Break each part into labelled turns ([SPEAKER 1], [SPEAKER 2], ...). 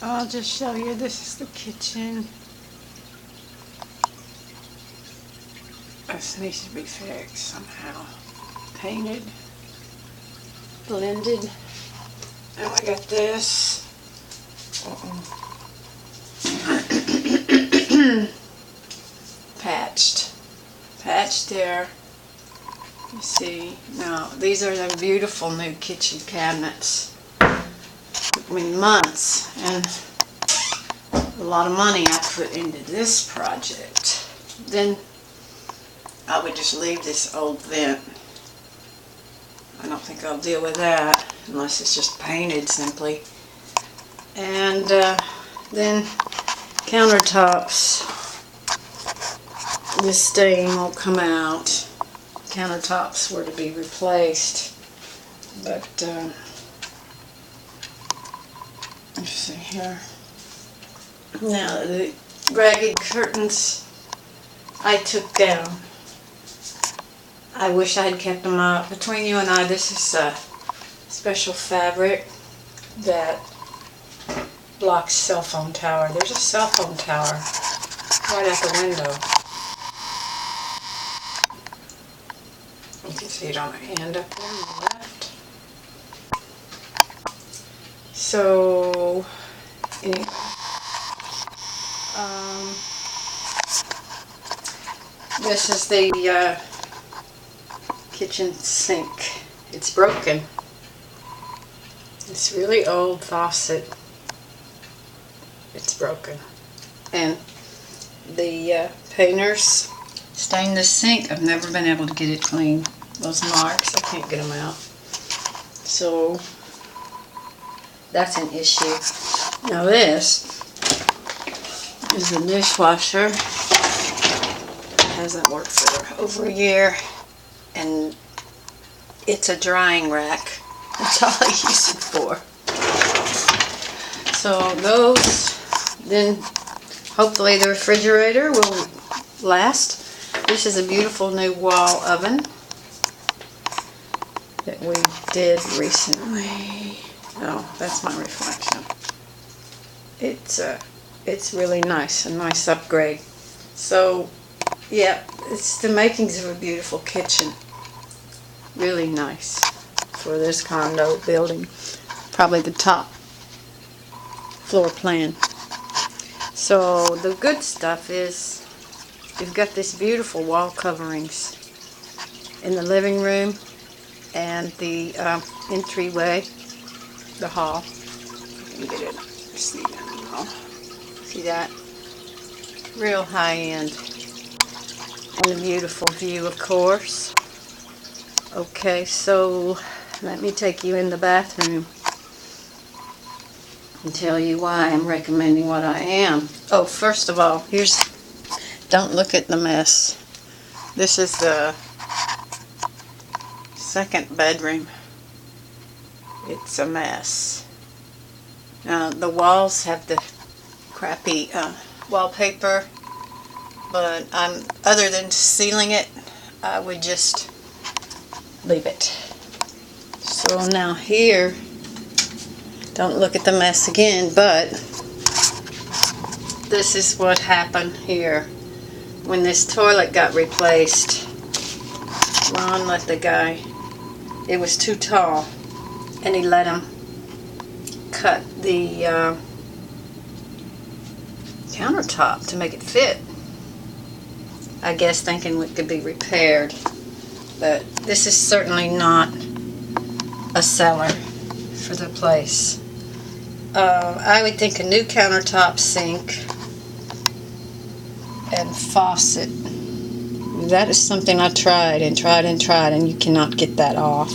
[SPEAKER 1] I'll just show you. This is the kitchen. This needs to be fixed somehow. Painted, blended, and we got this. Patched there. You see, now these are the beautiful new kitchen cabinets. Took me months and a lot of money I put into this project. Then I would just leave this old vent. I don't think I'll deal with that unless it's just painted simply. And then countertops. This stain won't come out. Countertops were to be replaced, but let's see here. Now the ragged curtains I took down. I wish I had kept them up. Between you and I, this is a special fabric that blocks cell phone tower. There's a cell phone tower right out the window. You can see it on the end up there on the left. So, anyway, this is the kitchen sink. It's broken. It's really old faucet. It's broken. And the painters stained the sink. I've never been able to get it clean. Those marks, I can't get them out. So that's an issue. Now this is the dishwasher. It hasn't worked for over a year. And it's a drying rack. That's all I use it for. So those, then hopefully the refrigerator will last. This is a beautiful new wall oven that we did recently. Oh, that's my reflection. It's really nice, a nice upgrade. So, yeah, it's the makings of a beautiful kitchen. Really nice for this condo building. Probably the top floor plan. So the good stuff is you've got this beautiful wall coverings in the living room and the entryway, the hall. You can get it. See that? See that? Real high end. And a beautiful view, of course. Okay, so let me take you in the bathroom and tell you why I'm recommending what I am. Oh, first of all, don't look at the mess. This is the second bedroom. It's a mess. Now, the walls have the crappy wallpaper, but other than sealing it, I would just leave it. So now here, don't look at the mess again, but this is what happened here. When this toilet got replaced, Ron let the guy, it was too tall, and he let him cut the countertop to make it fit. I guess thinking it could be repaired. But this is certainly not a seller for the place. I would think a new countertop sink and faucet. That is something I tried and tried and tried, and you cannot get that off.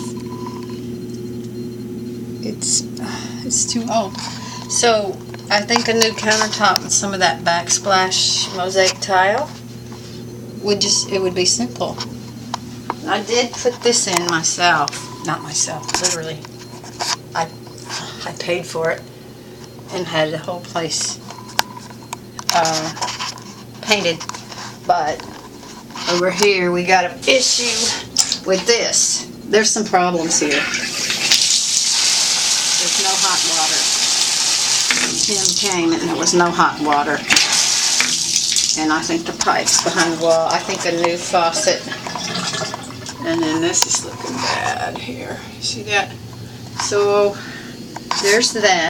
[SPEAKER 1] It's too old. So I think a new countertop and some of that backsplash mosaic tile it would be simple. I did put this in myself. Not myself, literally. I paid for it and had the whole place painted. But over here we got an issue with this. There's some problems here. There's no hot water. Tim came and there was no hot water. And I think the pipe's behind the wall. I think a new faucet. And then this is looking bad here. See that? So there's that.